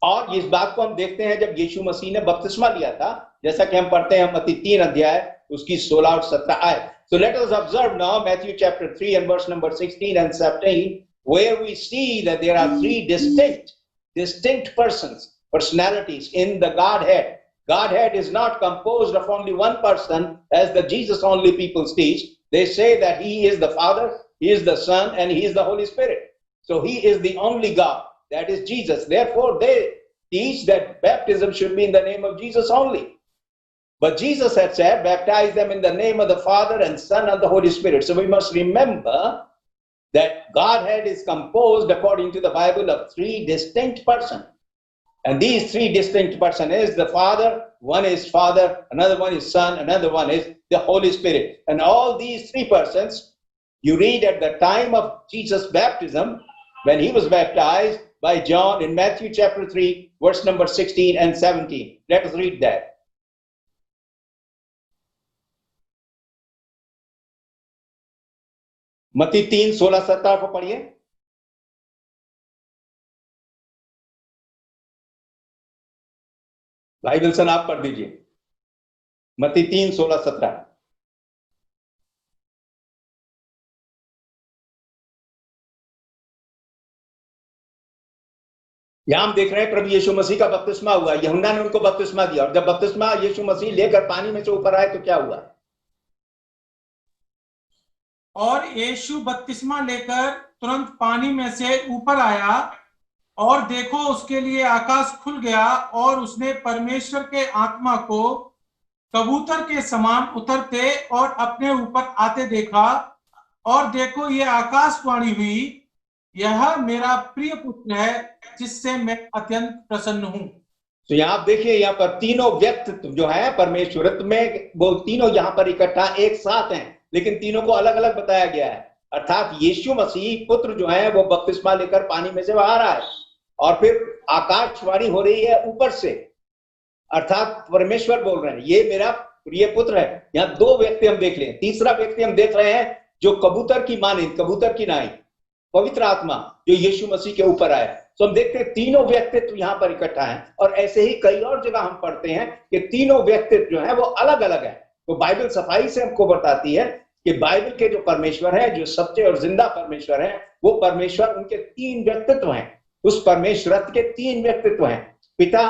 और इस बात को हम देखते हैं जब यीशु मसीह ने बपतिस्मा लिया था, जैसा कि हम पढ़ते हैं मत्ती 3 अध्याय उसकी 16 और 17 आयत. So let us observe now Matthew chapter 3 and verse number 16 and 17, where we see that there are three distinct persons, personalities in the Godhead. Godhead is not composed of only one person, as the Jesus only people teach. They say that he is the Father, he is the Son, and he is the Holy Spirit. So he is the only God, that is Jesus. Therefore, they teach that baptism should be in the name of Jesus only. But Jesus had said, baptize them in the name of the Father and Son and the Holy Spirit. So we must remember that Godhead is composed, according to the Bible, of three distinct persons. And these three distinct persons is the Father, one is Father, another one is Son, another one is the Holy Spirit. And all these three persons, you read at the time of Jesus' baptism, when he was baptized by John in Matthew chapter 3, verse number 16 and 17. Let us read that. मत्ती 3, 16, 17 को पढ़िए. भाई Wilson आप पढ़ दीजिए. मत्ती 3, 16, 17. यहां हम देख रहे हैं प्रभु यीशु मसीह का बपतिस्मा हुआ. यूहन्ना ने उनको बपतिस्मा दिया, और जब बपतिस्मा यीशु मसीह लेकर पानी में से ऊपर आए तो क्या हुआ? और यीशु बपतिस्मा लेकर तुरंत पानी में से ऊपर आया, और देखो उसके लिए आकाश खुल गया, और उसने परमेश्वर के आत्मा को कबूतर के समान उतरते और अपने ऊपर आते देखा. और देखो ये आकाशवाणी हुई, यह मेरा प्रिय पुत्र है, जिससे मैं अत्यंत प्रसन्न हूं. तो यहाँ आप देखिए, यहाँ पर तीनों व्यक्तित्व जो है परमेश्वरत्व में, वो तीनों यहाँ पर इकट्ठा एक साथ हैं, लेकिन तीनों को अलग अलग बताया गया है. अर्थात यीशु मसीह पुत्र जो है वो बपतिस्मा लेकर पानी में से बाहर आए, और फिर आकाशवाणी हो रही है ऊपर से, अर्थात परमेश्वर बोल रहे हैं ये मेरा प्रिय पुत्र है. यहाँ दो व्यक्ति हम देख लें. तीसरा व्यक्ति हम देख रहे हैं जो कबूतर की मानिंद, कबूतर की नाई, पवित्र आत्मा जो यीशु मसीह के ऊपर आया. तो हम देखते हैं तीनों व्यक्तित्व यहाँ पर इकट्ठा हैं. और ऐसे ही कई और जगह हम पढ़ते हैं कि तीनों व्यक्तित्व जो है वो अलग अलग है. तो बाइबल सफाई से हमको बताती है कि बाइबल के जो परमेश्वर है, जो सच्चे और जिंदा परमेश्वर है, वो परमेश्वर, उनके तीन व्यक्तित्व हैं. उस परमेश्वर के तीन व्यक्तित्व हैं, पिता,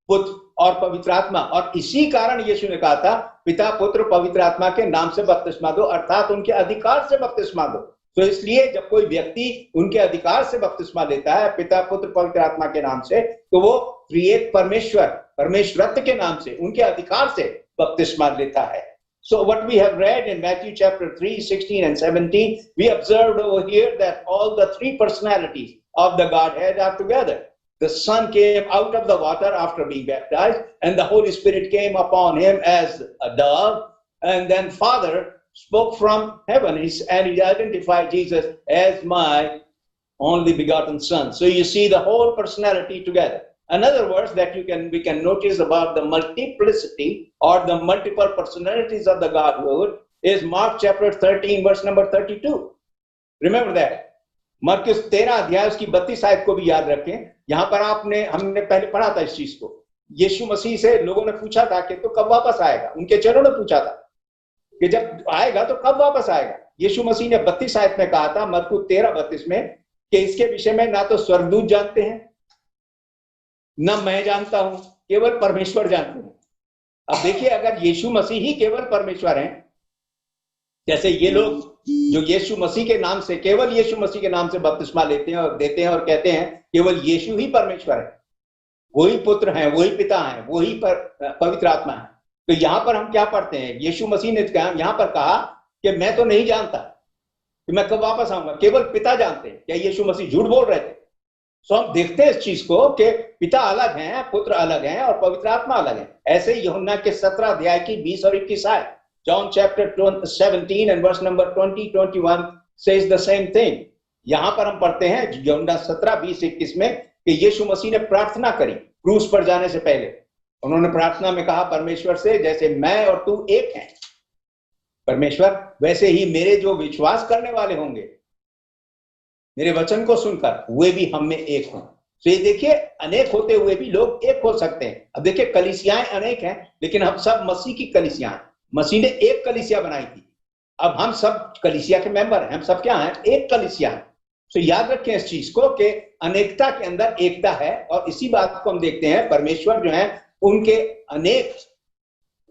पुत्र और पवित्र आत्मा. और इसी कारण यीशु ने कहा था पिता, पुत्र, पवित्र आत्मा के नाम से बपतिस्मा दो, अर्थात उनके अधिकार से बपतिस्मा दो. तो इसलिए जब कोई व्यक्ति उनके अधिकार से बपतिस्मा लेता है पिता, पुत्र, पवित्र आत्मा के नाम से, तो वो त्रिएक परमेश्वर, परमेश्वरत्व के नाम से, उनके अधिकार से बपतिस्मा लेता है. So what we have read in Matthew chapter 3, 16 and 17, we observed over here that all the three personalities of the Godhead are together. The Son came out of the water after being baptized, and the Holy Spirit came upon him as a dove, and then Father spoke from heaven, and he identified Jesus as my only begotten Son. So you see the whole personality together. Another verse that we can notice about the multiplicity or the multiple personalities of the Godhood is Mark chapter 13, verse number 32. Remember that. मरकुस 13 अध्याय उसकी 32 आयत को भी याद रखें. यहाँ पर हमने पहले पढ़ा था इस चीज को. यीशु मसीह से लोगों ने पूछा था कि तो कब वापस आएगा. उनके चेलों ने पूछा था कि जब आएगा तो कब वापस आएगा. यीशु मसीह ने 32 आयत में कहा था, मरकुस 13:32 में, कि इसके विषय में ना तो स्वर्गदूत जानते हैं, न मैं जानता हूं, केवल परमेश्वर जानते हैं. अब देखिए, अगर यीशु मसीह ही केवल परमेश्वर हैं, जैसे ये लोग जो यीशु मसीह के नाम से, केवल यीशु मसीह के नाम से बपतिस्मा लेते हैं और देते हैं और कहते हैं केवल यीशु ही परमेश्वर है, वही पुत्र हैं, वही पिता हैं, वही पवित्र आत्मा है, तो यहां पर हम क्या पढ़ते हैं? यीशु मसीह ने यहां पर कहा कि मैं तो नहीं जानता कि मैं कब वापस आऊंगा, केवल पिता जानते हैं. क्या यीशु मसीह झूठ बोल रहे थे? तो हम देखते हैं इस चीज को कि पिता अलग हैं, पुत्र अलग हैं और पवित्र आत्मा अलग है. ऐसे ही यूहन्ना के 17 अध्याय की 20 और 21 आयत, John chapter 17 and verse number 20-21 says the same thing. यहां पर हम पढ़ते हैं यूहन्ना 17, 20, 21 में कि यीशु मसीह ने प्रार्थना करी क्रूस पर जाने से पहले. उन्होंने प्रार्थना में कहा परमेश्वर से, जैसे मैं और तू एक हैं परमेश्वर, वैसे ही मेरे जो विश्वास करने वाले होंगे मेरे वचन को सुनकर वे भी हम में एक हों. तो ये देखिए, अनेक होते हुए भी लोग एक हो सकते हैं. अब देखिए, कलीसियाएं अनेक हैं, लेकिन हम सब मसीह की कलीसियां हैं. मसीह ने एक कलीसिया बनाई थी। अब हम सब कलीसिया के मेंबर हैं, हम सब क्या हैं? एक कलीसिया है। तो याद रखें इस चीज को कि अनेकता के अंदर एकता है, और इसी बात को हम देखते हैं परमेश्वर जो है उनके अनेक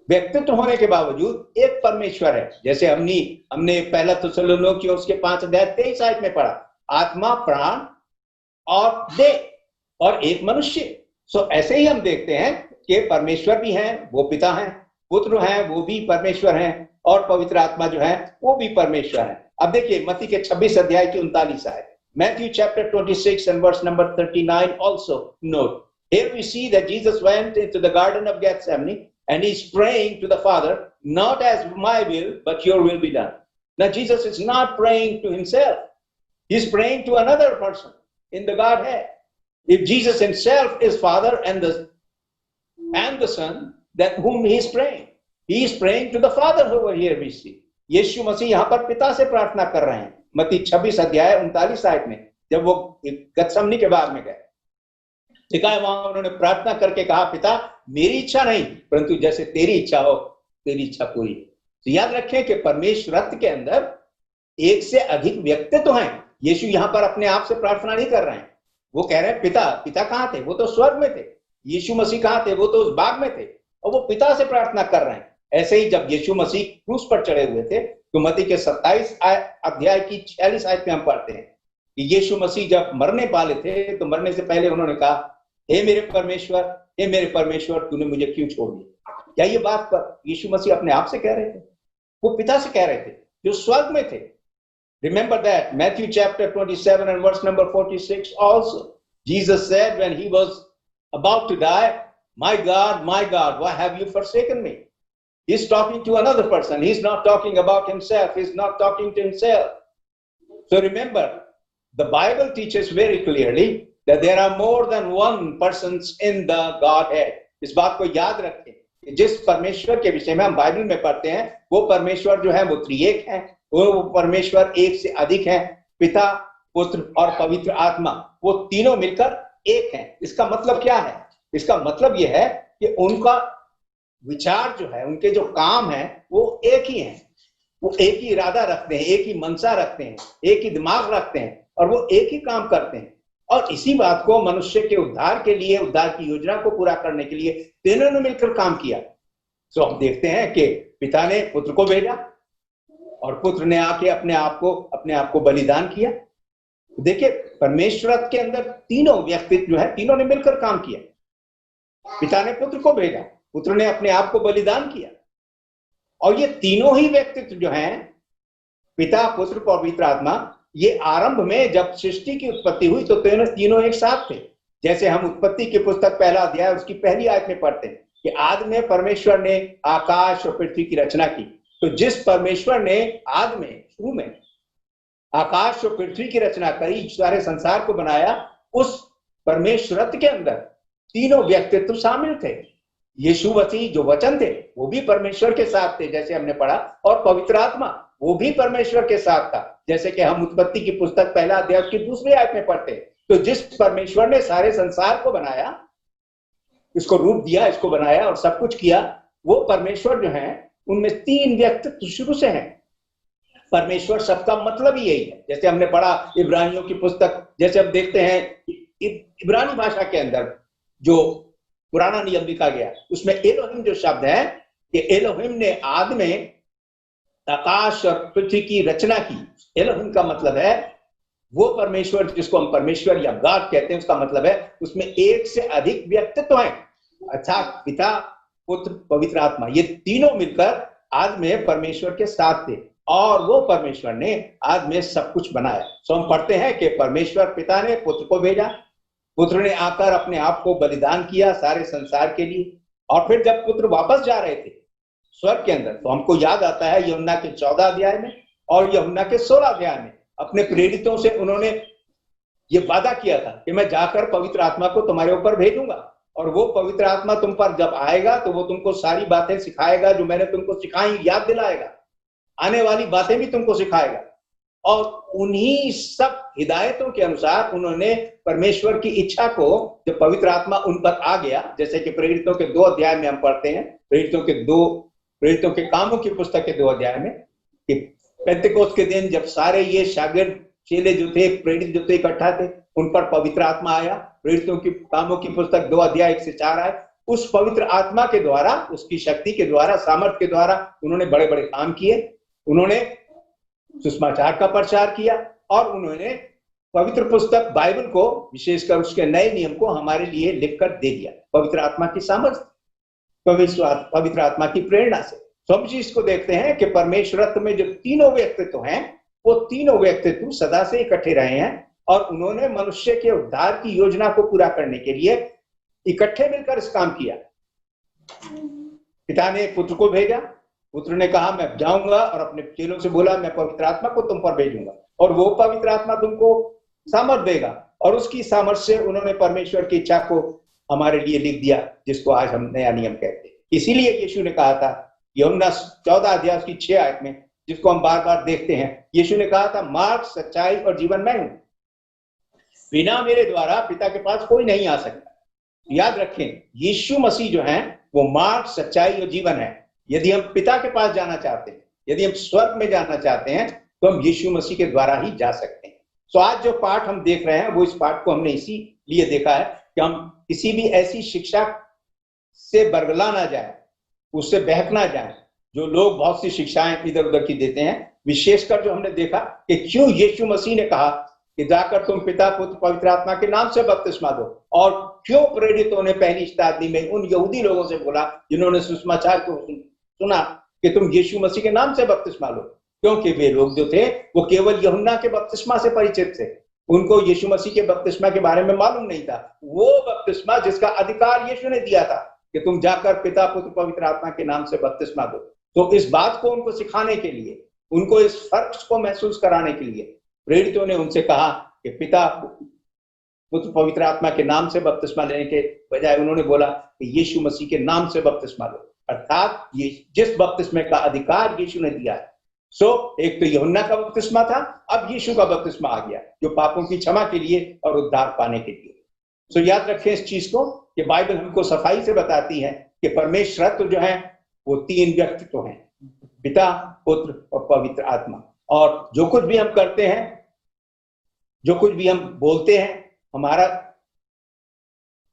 व्यक्तित्व होने के बावजूद एक परमेश्वर है। जैसे हमने पहला थिस्सलुनीकियों उसके 5:23 में पढ़ा, आत्मा, प्राण और देह और एक मनुष्य। सो ऐसे ही हम देखते हैं कि परमेश्वर भी हैं, वो पिता हैं, पुत्र हैं, वो भी परमेश्वर हैं, और पवित्र आत्मा जो है वो भी परमेश्वर है। अब देखिए मत्ती के 26 अध्याय की 39 आयत, Matthew chapter 26 and verse number 39 also note. Here we see that Jesus went into the garden of Gethsemane and he's praying to the Father, not as my will, but your will be done. Now Jesus is not praying to himself. He's praying to another person in the Godhead. If Jesus himself is Father and the Son, then whom he is praying? He is praying to the Father over here we see. यीशु मसीह यहाँ पर पिता से प्रार्थना कर रहे हैं। मत्ती 26 अध्याय 39 आयत में जब वो गतसमनी के बाग में गए, देखा है वहां उन्होंने प्रार्थना करके कहा, पिता मेरी इच्छा नहीं परंतु जैसे तेरी इच्छा हो तेरी इच्छा पूरी। तो याद रखें कि परमेश्वरत्व के अंदर एक से अधिक व्यक्तित्व हैं। यीशु यहाँ पर अपने आप से प्रार्थना नहीं कर रहे हैं, वो कह रहे हैं पिता कहाँ थे? वो तो स्वर्ग में थे। यीशु मसीह कहाँ थे? वो तो उस बाग में थे, और वो पिता से प्रार्थना कर रहे हैं। ऐसे ही जब यीशु मसीह क्रूस पर चढ़े हुए थे तो मत्ती के 27 अध्याय की 46 आयत में हम पढ़ते हैं कि यीशु मसीह जब मरने वाले थे तो मरने से पहले उन्होंने कहा, हे मेरे परमेश्वर तूने मुझे क्यों छोड़ दिया? क्या ये बात पर यीशु मसीह अपने आप से कह रहे थे? वो पिता से कह रहे थे जो स्वर्ग में थे। Remember that Matthew chapter 27 and verse number 46 also Jesus said when he was about to die, my God, why have you forsaken me? He's talking to another person. He's not talking about himself. He's not talking to himself. So remember, the Bible teaches very clearly that there are more than one persons in the Godhead. इस बात को याद रखें कि जिस परमेश्वर के विषय में हम बाइबल में पढ़ते हैं वो परमेश्वर जो है वो त्रिएक है, वो परमेश्वर एक से अधिक है, पिता, पुत्र और पवित्र आत्मा, वो तीनों मिलकर एक हैं। इसका मतलब क्या है? इसका मतलब यह है कि उनका विचार जो है, उनके जो काम है वो एक ही हैं, वो एक ही इरादा रखते हैं, एक ही मनसा रखते हैं, एक ही दिमाग रखते हैं, और वो एक ही काम करते हैं। और इसी बात को मनुष्य के उद्धार के लिए, उद्धार की योजना को पूरा करने के लिए तीनों ने मिलकर काम किया। तो हम देखते हैं कि पिता ने पुत्र को भेजा और पुत्र ने आके अपने आप को बलिदान किया। देखिए परमेश्वर के अंदर तीनों व्यक्तित्व जो है तीनों ने मिलकर काम किया। पिता ने पुत्र को भेजा, पुत्र ने अपने आप को बलिदान किया, और ये तीनों ही व्यक्तित्व जो हैं, पिता, पुत्र, पवित्र आत्मा, ये आरंभ में जब सृष्टि की उत्पत्ति हुई तो तीनों एक साथ थे। जैसे हम उत्पत्ति की पुस्तक पहला अध्याय उसकी पहली आयत में पढ़ते हैं कि आदि में परमेश्वर ने आकाश और पृथ्वी की रचना की। तो जिस परमेश्वर ने आदि में, शुरू में आकाश और पृथ्वी की रचना करी, सारे संसार को बनाया, उस परमेश्वरत्व के अंदर तीनों व्यक्तित्व शामिल थे। यीशु मसीह जो वचन थे वो भी परमेश्वर के साथ थे जैसे हमने पढ़ा, और पवित्र आत्मा वो भी परमेश्वर के साथ था जैसे कि हम उत्पत्ति की पुस्तक पहला अध्याय की दूसरी आयत में पढ़ते हैं। तो जिस परमेश्वर ने सारे संसार को बनाया, इसको रूप दिया, इसको बनाया और सब कुछ किया, वो परमेश्वर जो है उनमें तीन व्यक्तित्व शुरू से हैं। परमेश्वर सबका मतलब ही यही है। जैसे हमने पढ़ा इब्रानियों की पुस्तक, जैसे हम देखते हैं इब्रानी भाषा के अंदर जो पुराना नियम लिखा गया उसमें एलोहिम जो शब्द है कि एलोहिम ने आदि में आकाश और पृथ्वी की रचना की। एलोहिम का मतलब है वो परमेश्वर जिसको हम परमेश्वर या गॉड कहते हैं, उसका मतलब है उसमें एक से अधिक व्यक्तित्व हैं, अर्थात पिता, पुत्र, पवित्र आत्मा, ये तीनों मिलकर आदि में परमेश्वर के साथ थे, और वो परमेश्वर ने आदि में सब कुछ बनाया। तो हम पढ़ते हैं कि परमेश्वर पिता ने पुत्र को भेजा, पुत्र ने आकर अपने आप को बलिदान किया सारे संसार के लिए, और फिर जब पुत्र वापस जा रहे थे स्वर्ग के अंदर तो हमको याद आता है यूहन्ना के 14 अध्याय में और यूहन्ना के 16 अध्याय में अपने प्रेरितों से उन्होंने ये वादा किया था कि मैं जाकर पवित्र आत्मा को तुम्हारे ऊपर भेजूंगा, और वो पवित्र आत्मा तुम पर जब आएगा तो वो तुमको सारी बातें सिखाएगा जो मैंने तुमको सिखाई, याद दिलाएगा, आने वाली बातें भी तुमको सिखाएगा। और उन्हीं सब हिदायतों के अनुसार उन्होंने परमेश्वर की इच्छा को, जब पवित्र आत्मा उन पर आ गया, जैसे कि प्रेरितों के 2 अध्याय में हम पढ़ते हैं, प्रेरितों के 2 प्रेरितों के कामों की पुस्तक के 2 अध्याय में कि पेंतेकोस्त के दिन जब सारे ये शागिर्द चेले जो थे, प्रेरित जो थे, इकट्ठा थे, उन पर पवित्र आत्मा आया। प्रेरितों की कामों की पुस्तक 2 अध्याय 1 से 4 आए। उस पवित्र आत्मा के द्वारा, उसकी शक्ति के द्वारा, सामर्थ के द्वारा उन्होंने बड़े बड़े काम किए। उन्होंने सुसमाचार का प्रचार किया और उन्होंने पवित्र पुस्तक बाइबल को, विशेषकर उसके नए नियम को हमारे लिए लिखकर दे दिया, पवित्र आत्मा की सामर्थ, पवित्र आत्मा की प्रेरणा से। तो हम इसको देखते हैं कि परमेश्वरत्व में जो तीनों व्यक्तित्व हैं, वो तीनों व्यक्तित्व सदा से इकट्ठे रहे हैं और उन्होंने मनुष्य के उद्धार की योजना को पूरा करने के लिए इकट्ठे मिलकर इस काम किया। पिता ने पुत्र को भेजा, पुत्र ने कहा मैं जाऊंगा, और अपने चेलों से बोला मैं पवित्र आत्मा को तुम पर भेजूंगा और वो पवित्र आत्मा तुमको सामर्थ देगा। और उसकी सामर्थ से उन्होंने परमेश्वर की इच्छा को हमारे लिए लिख दिया, जिसको आज हम नया नियम कहते हैं। इसीलिए यीशु ने कहा था, यूहन्ना 14 अध्याय की 6 आयत में, जिसको हम बार बार देखते हैं, यीशु ने कहा था मार्ग, सच्चाई और जीवन मैं हूं, बिना मेरे द्वारा पिता के पास कोई नहीं आ सकता। याद रखें, यीशु मसीह जो है वो मार्ग, सच्चाई और जीवन है। यदि हम पिता के पास जाना चाहते हैं, यदि हम स्वर्ग में जाना चाहते हैं, तो हम यीशु मसीह के द्वारा ही जा सकते हैं। तो आज जो पाठ हम देख रहे हैं, वो इस पाठ को हमने इसीलिए देखा है कि हम किसी भी ऐसी शिक्षा से बरगला ना जाए, उससे बहक ना जाए, जो लोग बहुत सी शिक्षाएं इधर उधर की देते हैं। विशेषकर जो हमने देखा कि क्यों यीशु मसीह ने कहा कि जाकर तुम पिता, पुत्र, पवित्र आत्मा के नाम से बपतिस्मा दो, और क्यों प्रेरितों ने पहली शताब्दी में उन यहूदी लोगों से बोला जिन्होंने सुसमाचार को सुना कि तुम यीशु मसीह के नाम से बपतिस्मा लो, क्योंकि वे लोग जो थे वो केवल यूहन्ना के बपतिस्मा से परिचित थे, उनको यीशु मसीह के बपतिस्मा के बारे में मालूम नहीं था। वो बपतिस्मा जिसका अधिकार यीशु ने दिया था कि तुम जाकर पिता, पुत्र, पवित्र आत्मा के नाम से बपतिस्मा दो। तो इस बात को उनको सिखाने के लिए, उनको इस फर्क को महसूस कराने के लिए प्रेरितों ने उनसे कहा कि पिता, पुत्र, पवित्र आत्मा के नाम से बपतिस्मा लेने के बजाय उन्होंने बोला कि यीशु मसीह के नाम से बपतिस्मा लो, अर्थात ये जिस बपतिस्मे का अधिकार यीशु ने दिया है। एक तो यूहन्ना का बपतिस्मा था, अब यीशु का बपतिस्मा आ गया, जो पापों की क्षमा के लिए और उद्धार पाने के लिए। याद रखें इस चीज को कि बाइबल हमको सफाई से बताती है कि परमेश्वरत्व जो है वो 3 व्यक्तित्व हैं, पिता, पुत्र और पवित्र आत्मा। और जो कुछ भी हम करते हैं, जो कुछ भी हम बोलते हैं, हमारा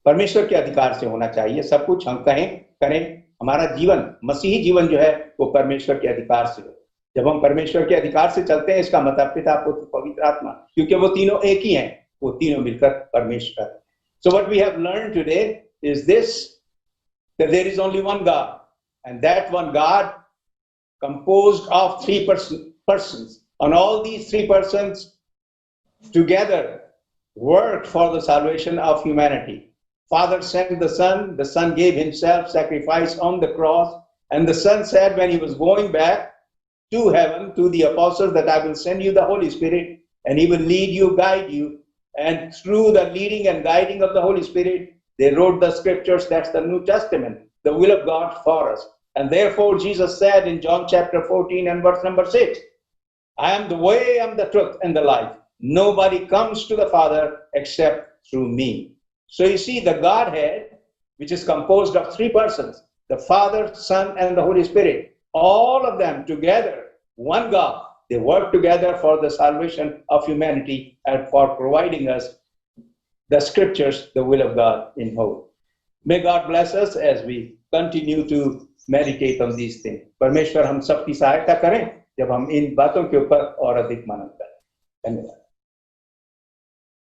परमेश्वर के अधिकार से होना चाहिए। सब कुछ हम करें, हमारा जीवन, मसीही जीवन जो है वो परमेश्वर के अधिकार से हो। जब हम परमेश्वर के अधिकार से चलते हैं, इसका मतलब पिता, पुत्र, पवित्र आत्मा, क्योंकि वो तीनों एक ही हैं, वो तीनों मिलकर परमेश्वर। So what we have learned today is this, that there is only one God, and that one God composed of 3 persons, and all these 3 persons together worked for the salvation of humanity. Father sent the Son gave himself sacrifice on the cross, and the Son said when he was going back to heaven to the apostles that I will send you the Holy Spirit, and he will lead you, guide you, and through the leading and guiding of the Holy Spirit, they wrote the scriptures. That's the New Testament, the will of God for us. And therefore Jesus said in John chapter 14 and verse number 6, I am the way, I am the truth and the life. Nobody comes to the Father except through me. So you see, the Godhead, which is composed of 3 persons, the Father, Son, and the Holy Spirit, all of them together, one God, they work together for the salvation of humanity and for providing us the scriptures, the will of God in whole. May God bless us as we continue to meditate on these things. परमेश्वर हम सबकी सहायता करें जब हम इन बातों के ऊपर और अधिक मनन करें। धन्यवाद।